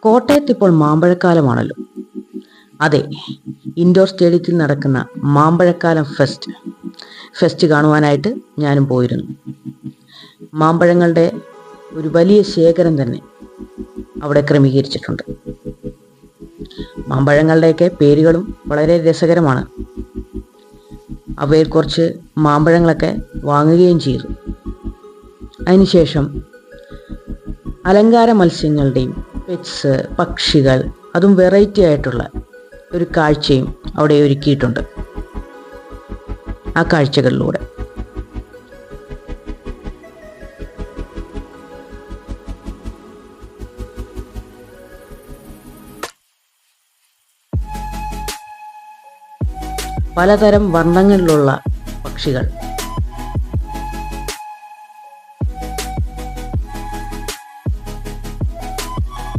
കോട്ടയത്ത് ഇപ്പോൾ മാമ്പഴക്കാലമാണല്ലോ. അതെ, ഇൻഡോർ സ്റ്റേഡിയത്തിൽ നടക്കുന്ന മാമ്പഴക്കാലം ഫെസ്റ്റ് കാണുവാനായിട്ട് ഞാനും പോയിരുന്നു. മാമ്പഴങ്ങളുടെ ഒരു വലിയ ശേഖരം തന്നെ അവിടെ ക്രമീകരിച്ചിട്ടുണ്ട്. മാമ്പഴങ്ങളുടെയൊക്കെ പേരുകളും വളരെ രസകരമാണ്. അവയിൽ കുറച്ച് മാമ്പഴങ്ങളൊക്കെ വാങ്ങുകയും ചെയ്തു. അതിനുശേഷം അലങ്കാര മത്സ്യങ്ങളുടെയും പെറ്റ്സ്, പക്ഷികൾ, അതും വെറൈറ്റി ആയിട്ടുള്ള ഒരു കാഴ്ചയും അവിടെ ഒരുക്കിയിട്ടുണ്ട്. ആ കാഴ്ചകളിലൂടെ പലതരം വർണ്ണങ്ങളിലുള്ള പക്ഷികൾ